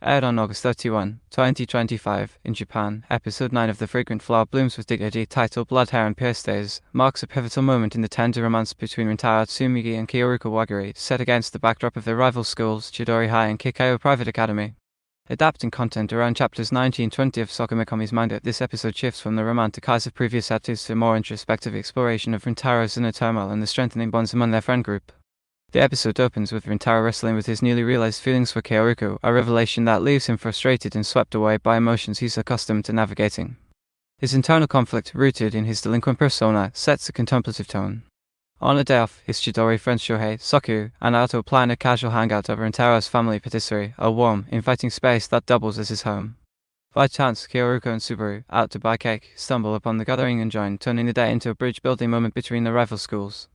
Aired on August 31, 2025, in Japan, Episode 9 of the Fragrant Flower Blooms with Dignity, titled Blood, Hair and Patisserie, marks a pivotal moment in the tender romance between Rintaro Tsumugi and Kaoruko Waguri, set against the backdrop of their rival schools, Chidori High and Kikyo Private Academy. Adapting content around chapters 19 and 20 of Sokamikami's manga, this episode shifts from the romantic highs of previous chapters to a more introspective exploration of Rintaro's inner turmoil and the strengthening bonds among their friend group. The episode opens with Rintaro wrestling with his newly realized feelings for Kaoruko, a revelation that leaves him frustrated and swept away by emotions he's accustomed to navigating. His internal conflict, rooted in his delinquent persona, sets a contemplative tone. On a day off, his Chidori friends Shohei, Soku, and Aoto plan a casual hangout over Rintaro's family patisserie, a warm, inviting space that doubles as his home. By chance, Kaoruko and Subaru, out to buy cake, stumble upon the gathering and join, turning the day into a bridge-building moment between the rival schools.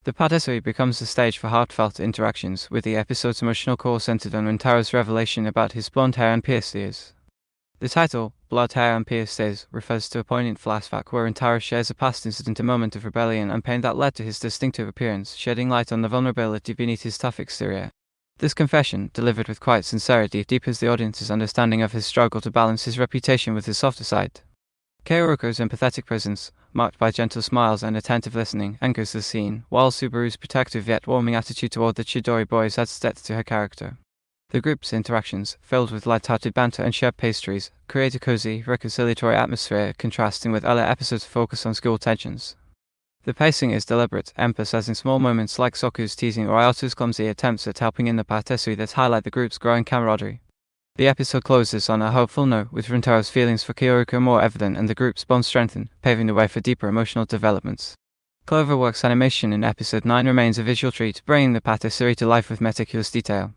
The patisserie becomes the stage for heartfelt interactions, with the episode's emotional core centered on Rintaro's revelation about his blonde hair and pierced ears. The title, Blood, Hair and Patisserie, refers to a poignant flashback where Rintaro shares a past incident, a moment of rebellion and pain that led to his distinctive appearance, shedding light on the vulnerability beneath his tough exterior. This confession, delivered with quiet sincerity, deepens the audience's understanding of his struggle to balance his reputation with his softer side. Kaoruko's empathetic presence, marked by gentle smiles and attentive listening, anchors the scene, while Subaru's protective yet warming attitude toward the Chidori boys adds depth to her character. The group's interactions, filled with light-hearted banter and shared pastries, create a cozy, reconciliatory atmosphere, contrasting with other episodes' focus on school tensions. The pacing is deliberate, emphasizing small moments like Soku's teasing or Aoto's clumsy attempts at helping in the patisserie that highlight the group's growing camaraderie. The episode closes on a hopeful note, with Rintaro's feelings for Kaoruko more evident and the group's bond strengthened, paving the way for deeper emotional developments. CloverWorks animation in Episode 9 remains a visual treat, bringing the patisserie to life with meticulous detail.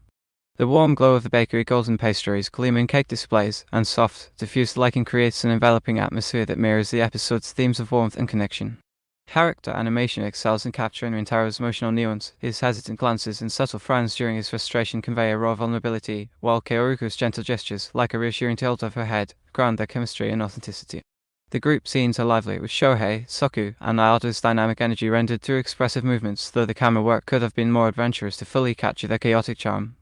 The warm glow of the bakery golden pastries, gleaming cake displays, and soft, diffused lighting creates an enveloping atmosphere that mirrors the episode's themes of warmth and connection. Character animation excels in capturing Rintaro's emotional nuance. His hesitant glances and subtle frowns during his frustration convey a raw vulnerability, while Kaoruko's gentle gestures, like a reassuring tilt of her head, ground their chemistry and authenticity. The group scenes are lively, with Shohei, Soku, and Aoto's dynamic energy rendered through expressive movements, though the camera work could have been more adventurous to fully capture their chaotic charm.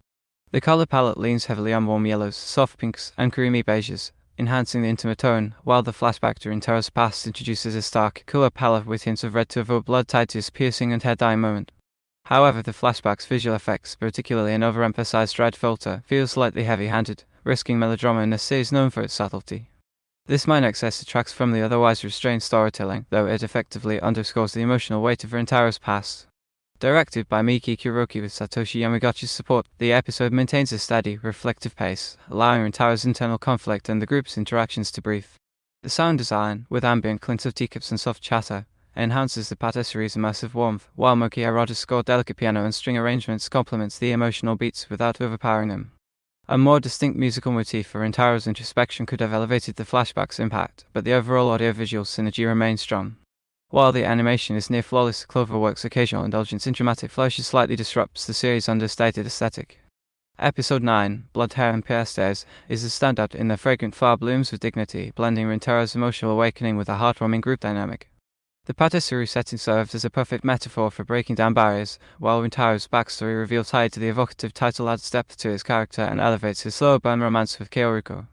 The color palette leans heavily on warm yellows, soft pinks, and creamy beiges, enhancing the intimate tone, while the flashback to Rintaro's past introduces a stark, cooler palette with hints of red to evoke blood tied to his piercing and hair-dyeing moment. However, the flashback's visual effects, particularly an overemphasized red filter, feel slightly heavy-handed, risking melodrama in a series known for its subtlety. This minor excess detracts from the otherwise restrained storytelling, though it effectively underscores the emotional weight of Rintaro's past. Directed by Miki Kuroki with Satoshi Yamaguchi's support, the episode maintains a steady, reflective pace, allowing Rintaro's internal conflict and the group's interactions to breathe. The sound design, with ambient clinks of teacups and soft chatter, enhances the patisserie's immersive warmth, while Moki Arata's scored delicate piano and string arrangements complements the emotional beats without overpowering them. A more distinct musical motif for Rintaro's introspection could have elevated the flashback's impact, but the overall audiovisual synergy remains strong. While the animation is near flawless, CloverWorks' occasional indulgence in dramatic flourishes slightly disrupts the series' understated aesthetic. Episode 9, Blood, Hair and Patisserie, is a standout in the Fragrant Flower Blooms with Dignity, blending Rintaro's emotional awakening with a heartwarming group dynamic. The patisserie setting serves as a perfect metaphor for breaking down barriers, while Rintaro's backstory revealed tied to the evocative title adds depth to his character and elevates his slow burn romance with Kaoruko.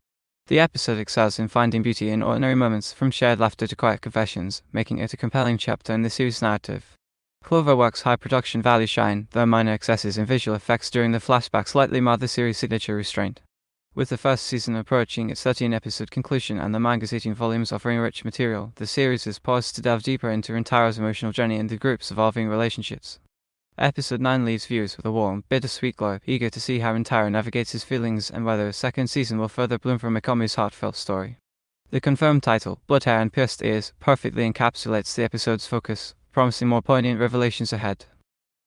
The episode excels in finding beauty in ordinary moments, from shared laughter to quiet confessions, making it a compelling chapter in the series' narrative. CloverWorks' high production value shine, though minor excesses in visual effects during the flashback slightly mar the series' signature restraint. With the first season approaching its 13-episode conclusion and the manga's 18 volumes offering rich material, the series is poised to delve deeper into Rintaro's emotional journey and the group's evolving relationships. Episode 9 leaves viewers with a warm, bittersweet glow, eager to see how Rintaro navigates his feelings and whether a second season will further bloom from Mikami's heartfelt story. The confirmed title, Blood, Hair and Pierced Ears, perfectly encapsulates the episode's focus, promising more poignant revelations ahead.